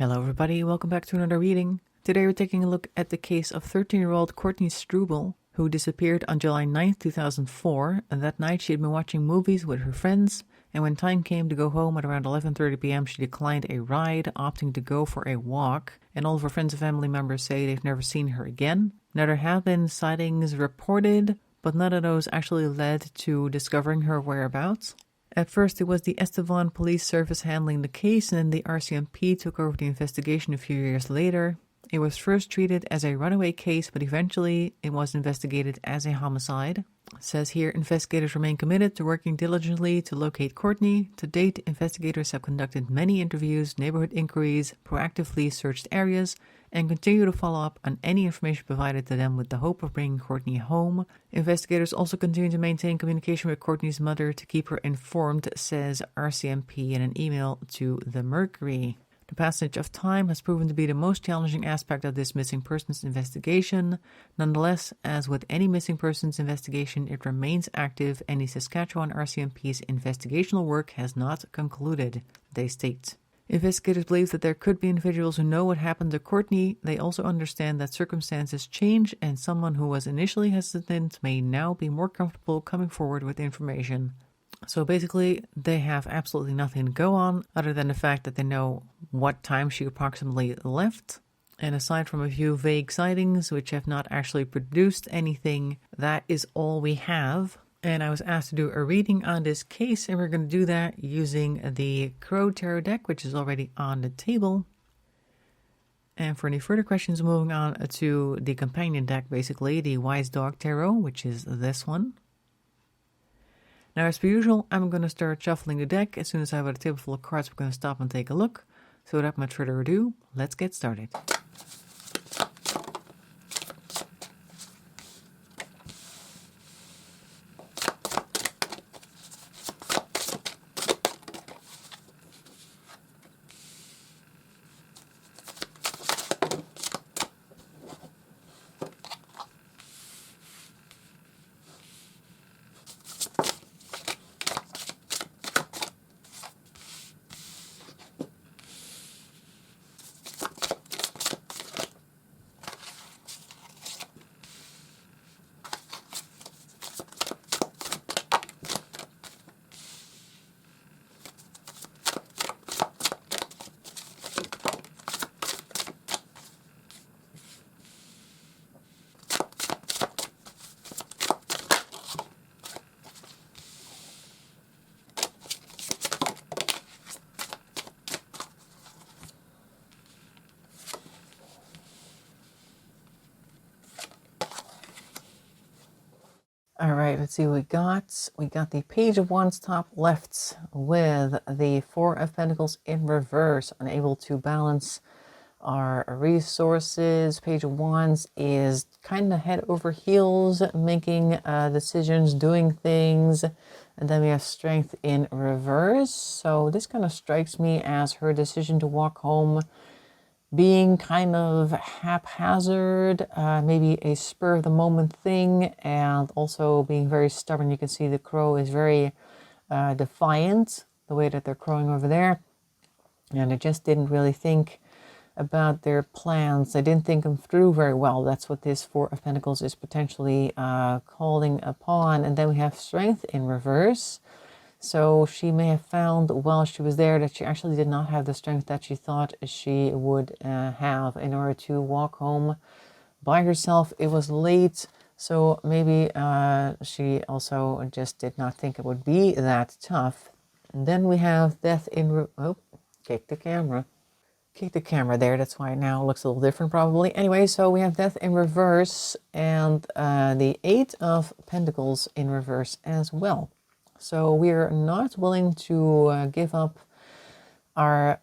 Hello everybody, welcome back to another reading. Today we're taking a look at the case of 13-year-old Courtney Struble, who disappeared on July 9th, 2004, and that night she had been watching movies with her friends, and when time came to go home at around 11:30 p.m. she declined a ride, opting to go for a walk, and all of her friends and family members say they've never seen her again. Now there have been sightings reported, but none of those actually led to discovering her whereabouts. At first, it was the Estevan police service handling the case, and then the RCMP took over the investigation a few years later. It was first treated as a runaway case, but eventually it was investigated as a homicide. It says here, investigators remain committed to working diligently to locate Courtney. To date, investigators have conducted many interviews, neighborhood inquiries, proactively searched areas, and continue to follow up on any information provided to them with the hope of bringing Courtney home. Investigators also continue to maintain communication with Courtney's mother to keep her informed, says RCMP in an email to the Mercury. The passage of time has proven to be the most challenging aspect of this missing persons investigation. Nonetheless, as with any missing persons investigation, it remains active, and the Saskatchewan RCMP's investigational work has not concluded, they state. Investigators believe that there could be individuals who know what happened to Courtney. They also understand that circumstances change, and someone who was initially hesitant may now be more comfortable coming forward with information. So basically, they have absolutely nothing to go on other than the fact that they know what time she approximately left. And aside from a few vague sightings, which have not actually produced anything, that is all we have. And I was asked to do a reading on this case, and we're going to do that using the Crow Tarot deck, which is already on the table. And for any further questions, moving on to the companion deck, basically, the Wise Dog Tarot, which is this one. Now, as per usual, I'm going to start shuffling the deck. As soon as I have a table full of cards, we're going to stop and take a look. So without much further ado, let's get started. All right, let's see what we got. We got the Page of Wands top left with the Four of Pentacles in reverse, unable to balance our resources. Page of Wands is kind of head over heels, making decisions, doing things. And then we have Strength in reverse. So this kind of strikes me as her decision to walk home being kind of haphazard, maybe a spur of the moment thing, and also being very stubborn. You can see the crow is very defiant, the way that they're crowing over there. And they just didn't really think about their plans. They didn't think them through very well. That's what this Four of Pentacles is potentially calling upon. And then we have Strength in reverse. So she may have found while she was there that she actually did not have the strength that she thought she would have in order to walk home by herself. It was late, so maybe she also just did not think it would be that tough. And then we have Death in... Oh, kick the camera. Kick the camera there. That's why it now looks a little different probably. Anyway, so we have Death in reverse and the Eight of Pentacles in reverse as well. So we're not willing to give up our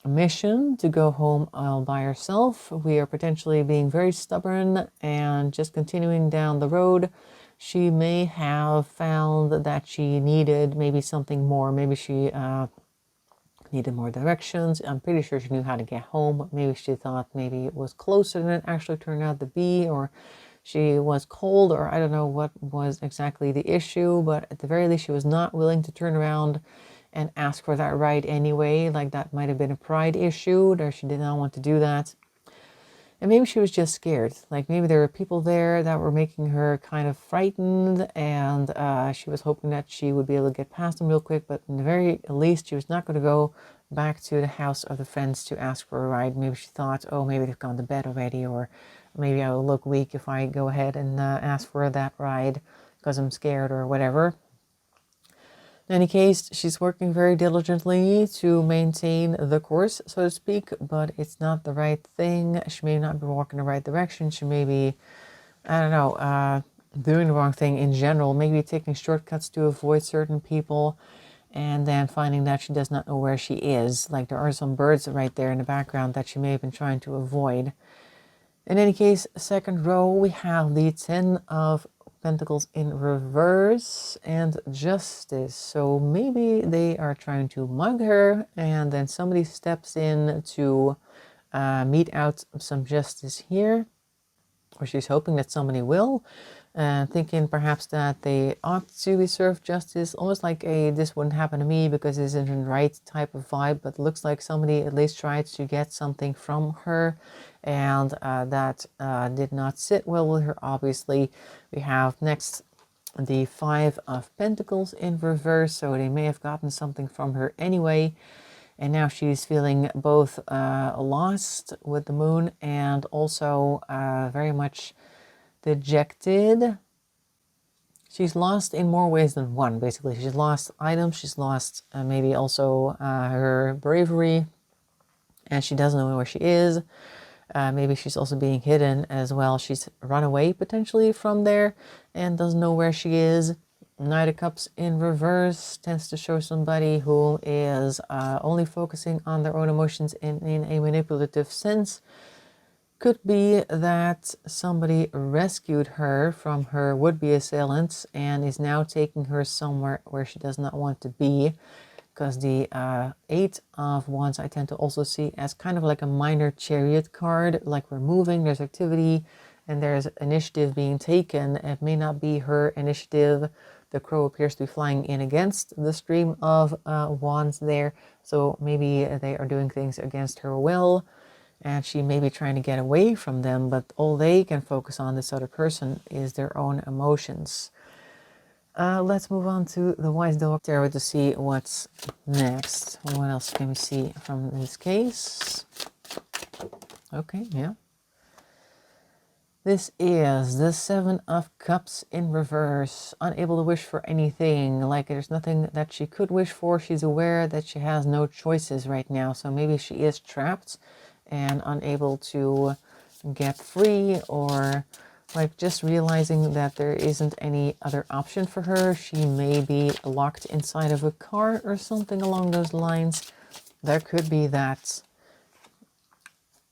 mission to go home all by ourselves. We are potentially being very stubborn and just continuing down the road. She may have found that she needed maybe something more. Maybe she needed more directions. I'm pretty sure she knew how to get home. Maybe she thought maybe it was closer than it actually turned out to be, or she was cold, or I don't know what was exactly the issue, but at the very least she was not willing to turn around and ask for that ride anyway. Like that might have been a pride issue, or she did not want to do that. And maybe she was just scared. Like maybe there were people there that were making her kind of frightened, and she was hoping that she would be able to get past them real quick. But in the very least, she was not going to go back to the house of the friends to ask for a ride. Maybe she thought, oh, maybe they've gone to bed already, or maybe I will look weak if I go ahead and ask for that ride because I'm scared or whatever. In any case, she's working very diligently to maintain the course, so to speak, but it's not the right thing. She may not be walking in the right direction. She may be, I don't know, doing the wrong thing in general, maybe taking shortcuts to avoid certain people, and then finding that she does not know where she is. Like there are some birds right there in the background that she may have been trying to avoid. In any case, second row, we have the 10 of Pentacles in reverse and Justice. So maybe they are trying to mug her, and then somebody steps in to mete out some justice here. Or she's hoping that somebody will, thinking perhaps that they ought to be served justice, almost like a this wouldn't happen to me because this isn't the right type of vibe, but looks like somebody at least tried to get something from her, and that did not sit well with her, obviously. We have next the 5 of Pentacles in reverse, so they may have gotten something from her anyway. And now she's feeling both lost with the moon and also very much dejected. She's lost in more ways than one, basically. She's lost items, she's lost maybe also her bravery, and she doesn't know where she is. Maybe she's also being hidden as well. She's run away potentially from there and doesn't know where she is. Knight of Cups in reverse tends to show somebody who is only focusing on their own emotions in a manipulative sense. Could be that somebody rescued her from her would-be assailants and is now taking her somewhere where she does not want to be. Because the 8 of Wands I tend to also see as kind of like a minor Chariot card, like we're moving, there's activity, and there's initiative being taken. It may not be her initiative. The crow appears to be flying in against the stream of wands there, so maybe they are doing things against her will, and she may be trying to get away from them, but all they can focus on, this other person, is their own emotions. Let's move on to the Wise Dog Tarot to see what's next. What else can we see from this case? Okay, yeah. This is the 7 of Cups in reverse. Unable to wish for anything. Like there's nothing that she could wish for. She's aware that she has no choices right now. So maybe she is trapped and unable to get free, or like just realizing that there isn't any other option for her. She may be locked inside of a car or something along those lines. There could be that.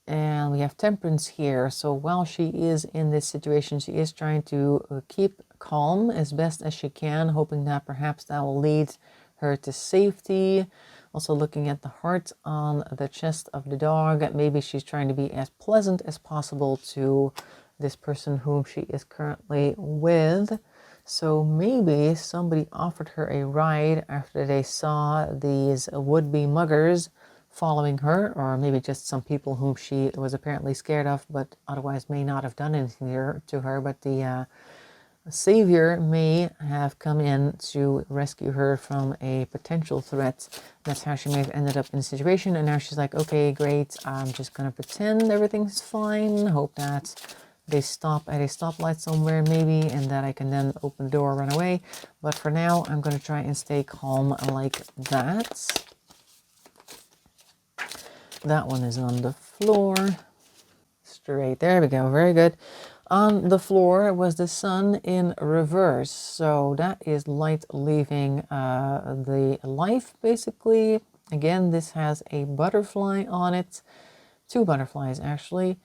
And we have Temperance here. So while she is in this situation, she is trying to keep calm as best as she can, hoping that perhaps that will lead her to safety. Also looking at the heart on the chest of the dog. Maybe she's trying to be as pleasant as possible to this person whom she is currently with. So maybe somebody offered her a ride after they saw these would-be muggers following her, or maybe just some people whom she was apparently scared of, but otherwise may not have done anything to her. But the savior may have come in to rescue her from a potential threat. That's how she may have ended up in the situation. And now she's like, okay, great, I'm just gonna pretend everything's fine, hope that they stop at a stoplight somewhere maybe, and that I can then open the door, run away. But for now, I'm gonna try and stay calm like that. That one is on the floor. Straight. There we go. Very good. On the floor was the Sun in reverse. So that is light leaving the life, basically. Again, this has a butterfly on it. 2 butterflies, actually.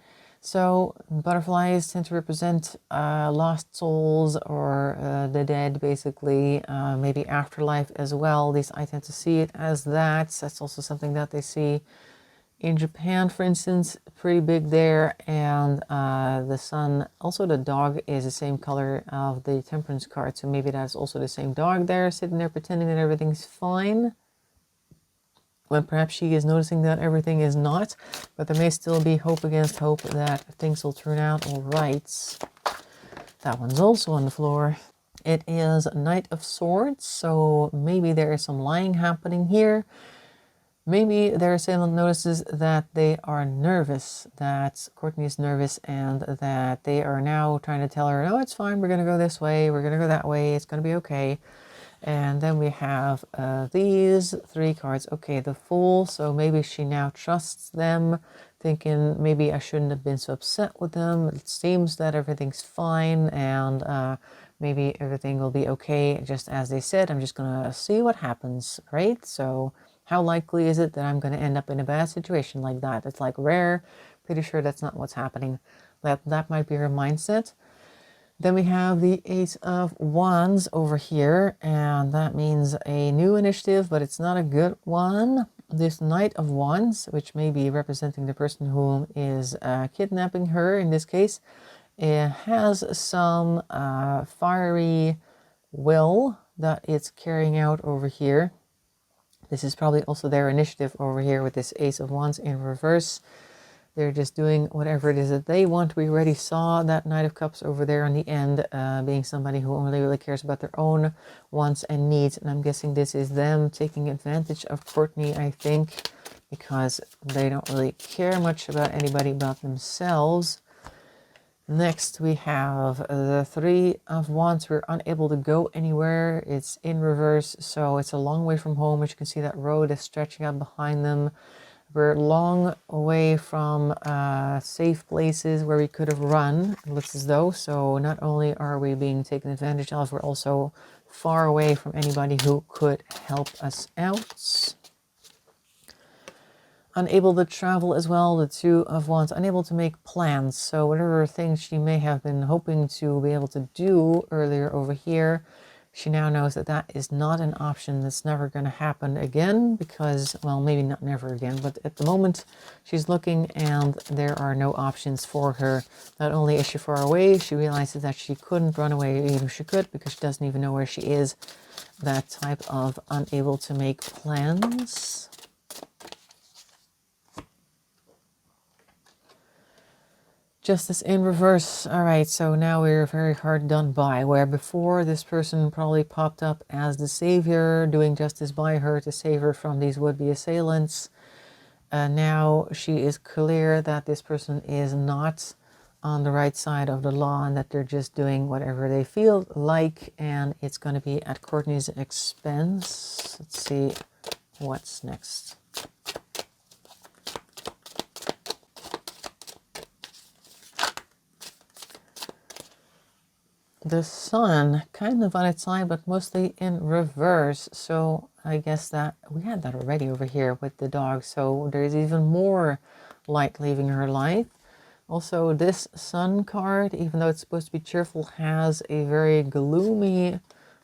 So butterflies tend to represent lost souls or the dead, basically. Maybe afterlife as well. At least I tend to see it as that. That's also something that they see in Japan, for instance, pretty big there. And the sun, also the dog is the same color of the Temperance card. So maybe that's also the same dog there, sitting there pretending that everything's fine. when perhaps she is noticing that everything is not, but there may still be hope against hope that things will turn out all right. That one's also on the floor. It is Knight of Swords, so maybe there is some lying happening here. Maybe their assailant notices that they are nervous, that Courtney is nervous, and that they are now trying to tell her, no, it's fine, we're going to go this way, we're going to go that way, it's going to be okay. And then we have these 3 cards. Okay, the Fool, so maybe she now trusts them, thinking maybe I shouldn't have been so upset with them. It seems that everything's fine, and maybe everything will be okay, just as they said. I'm just going to see what happens, right? So how likely is it that I'm going to end up in a bad situation like that? It's like rare. Pretty sure that's not what's happening. That might be her mindset. Then we have the Ace of Wands over here, and that means a new initiative, but it's not a good one. This Knight of Wands, which may be representing the person who is kidnapping her in this case, it has some fiery will that it's carrying out over here. This is probably also their initiative over here with this Ace of Wands in reverse. They're just doing whatever it is that they want. We already saw that Knight of Cups over there on the end, being somebody who only really cares about their own wants and needs. And I'm guessing this is them taking advantage of Courtney, I think, because they don't really care much about anybody but themselves. Next, we have the 3 of Wands. We're unable to go anywhere. It's in reverse, so it's a long way from home. As you can see, that road is stretching out behind them. We're long away from safe places where we could have run. It looks as though. So not only are we being taken advantage of, we're also far away from anybody who could help us out. Unable to travel as well, the 2 of Wands. Unable to make plans. So whatever things she may have been hoping to be able to do earlier over here, she now knows that that is not an option. That's never going to happen again because, well, maybe not never again, but at the moment she's looking and there are no options for her. Not only is she far away, she realizes that she couldn't run away even if she could because she doesn't even know where she is. That type of unable to make plans. Justice in reverse. All right, so now we're very hard done by, where before this person probably popped up as the savior, doing justice by her to save her from these would-be assailants. Now she is clear that this person is not on the right side of the law and that they're just doing whatever they feel like, and it's going to be at Courtney's expense. Let's see what's next. The Sun, kind of on its side, but mostly in reverse. So I guess that we had that already over here with the dog. So there's even more light leaving her life. Also, this Sun card, even though it's supposed to be cheerful, has a very gloomy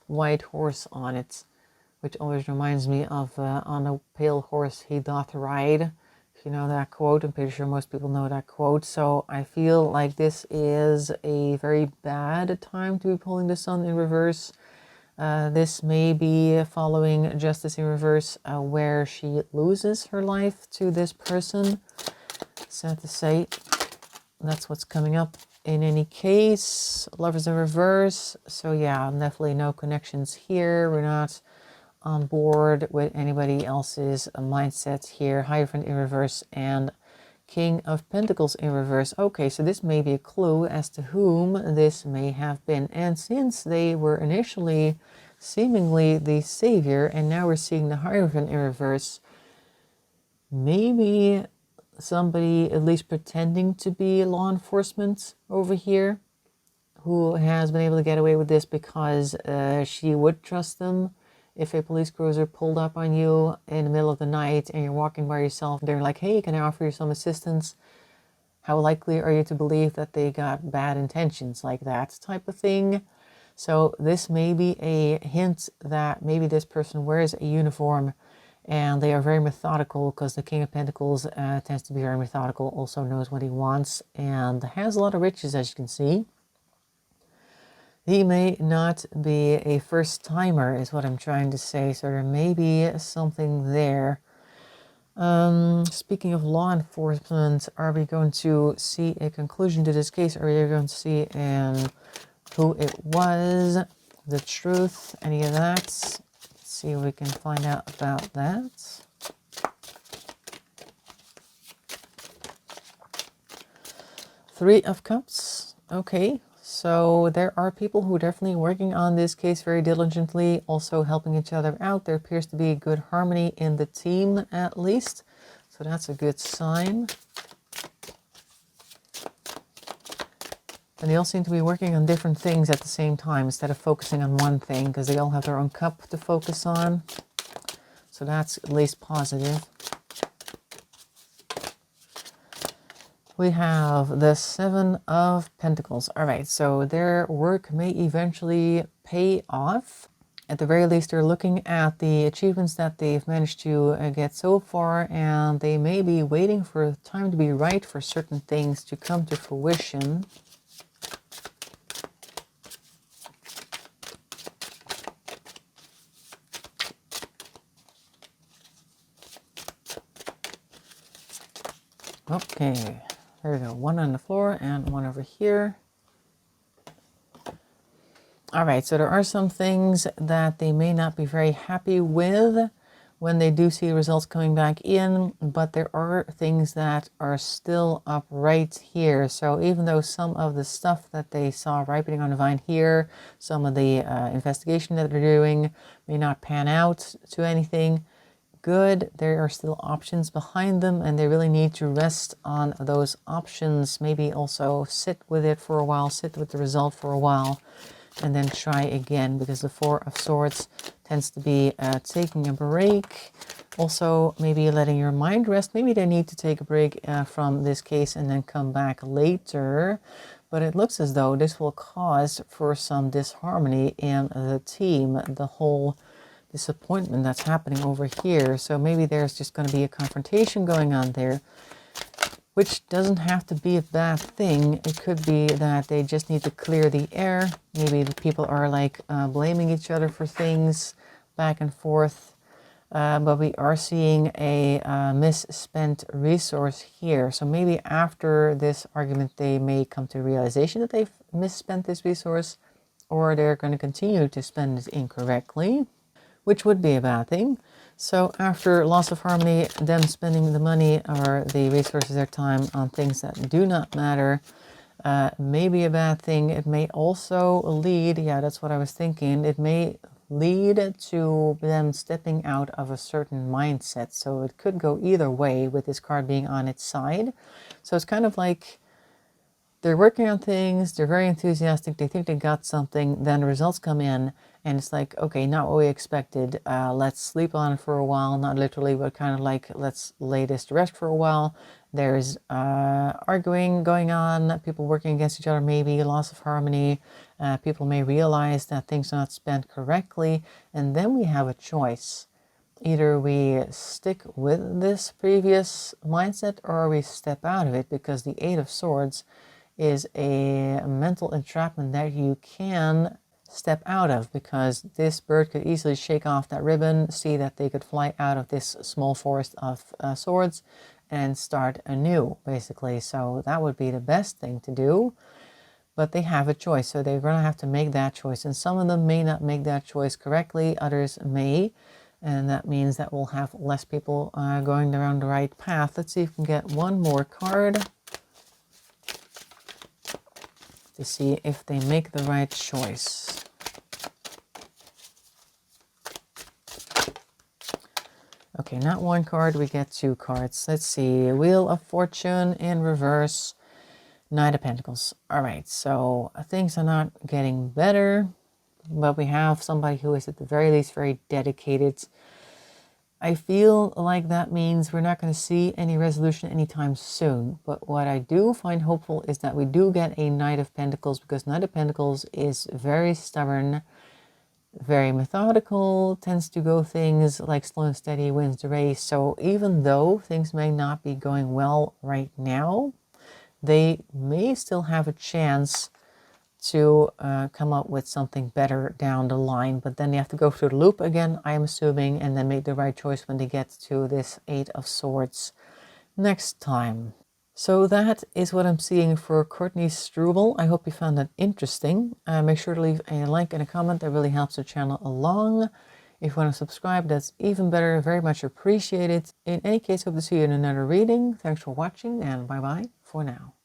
white horse on it, which always reminds me of on a pale horse he doth ride. You know that quote. I'm pretty sure most people know that quote. So I feel like this is a very bad time to be pulling the Sun in reverse. This may be following Justice in reverse, where she loses her life to this person. Sad to say, that's what's coming up. In any case, Lovers in reverse. So yeah, definitely no connections here. We're not on board with anybody else's mindset here. Hierophant in reverse and King of Pentacles in reverse. Okay, so this may be a clue as to whom this may have been. And since they were initially seemingly the savior, and now we're seeing the Hierophant in reverse, maybe somebody at least pretending to be law enforcement over here who has been able to get away with this because she would trust them. If a police cruiser pulled up on you in the middle of the night and you're walking by yourself, they're like, hey, can I offer you some assistance? How likely are you to believe that they got bad intentions, like that type of thing? So this may be a hint that maybe this person wears a uniform and they are very methodical, because the King of Pentacles tends to be very methodical, also knows what he wants, and has a lot of riches, as you can see. He may not be a first-timer, is what I'm trying to say, so there may be something there. Speaking of law enforcement, are we going to see a conclusion to this case? Are we going to see who it was, the truth, any of that? Let's see if we can find out about that. Three of Cups. Okay, so there are people who are definitely working on this case very diligently, also helping each other out. There appears to be good harmony in the team, at least. So that's a good sign. And they all seem to be working on different things at the same time instead of focusing on one thing, because they all have their own cup to focus on. So that's at least positive. We have the Seven of Pentacles. All right, so their work may eventually pay off. At the very least, they're looking at the achievements that they've managed to get so far, and they may be waiting for the time to be right for certain things to come to fruition. Okay. There we go, one on the floor and one over here. All right, so there are some things that they may not be very happy with when they do see results coming back in, but there are things that are still up right here. So even though some of the stuff that they saw ripening on the vine here, some of the investigation that they're doing may not pan out to anything good, there are still options behind them, and they really need to rest on those options. Maybe also sit with it for a while, sit with the result for a while, and then try again, because the Four of Swords tends to be taking a break. Also, maybe letting your mind rest. Maybe they need to take a break from this case and then come back later. But it looks as though this will cause for some disharmony in the team, the whole disappointment that's happening over here. So maybe there's just going to be a confrontation going on there, which doesn't have to be a bad thing. It could be that they just need to clear the air. Maybe the people are like blaming each other for things back and forth. But we are seeing a misspent resource here. So maybe after this argument, they may come to realization that they've misspent this resource, or they're going to continue to spend it incorrectly, which would be a bad thing. So after loss of harmony, them spending the money or the resources, their time on things that do not matter, may be a bad thing. It may also lead, yeah, that's what I was thinking, it may lead to them stepping out of a certain mindset. So it could go either way with this card being on its side. So it's kind of like they're working on things, they're very enthusiastic, they think they got something, then the results come in, and it's like, okay, not what we expected. Let's sleep on it for a while, not literally, but kind of like, let's lay this to rest for a while. There's arguing going on, people working against each other, maybe loss of harmony. People may realize that things are not spent correctly, and then we have a choice. Either we stick with this previous mindset or we step out of it, because the Eight of Swords is a mental entrapment that you can step out of, because this bird could easily shake off that ribbon, see that they could fly out of this small forest of swords and start anew, basically. So that would be the best thing to do, but they have a choice, so they're going to have to make that choice, and some of them may not make that choice correctly, others may, and that means that we'll have less people going around the right path. Let's see if we can get one more card to see if they make the right choice. Okay, not one card, we get two cards. Let's see, Wheel of Fortune in reverse, Knight of Pentacles. All right, so things are not getting better, but we have somebody who is at the very least very dedicated. I feel like that means we're not going to see any resolution anytime soon. But what I do find hopeful is that we do get a Knight of Pentacles, because Knight of Pentacles is very stubborn, very methodical, tends to go things like slow and steady wins the race. So even though things may not be going well right now, they may still have a chance to come up with something better down the line. But then they have to go through the loop again, I'm assuming, and then make the right choice when they get to this Eight of Swords next time. So that is what I'm seeing for Courtney Struble. I hope you found that interesting. Make sure to leave a like and a comment. That really helps the channel along. If you want to subscribe, that's even better. Very much appreciated. In any case, hope to see you in another reading. Thanks for watching, and bye-bye for now.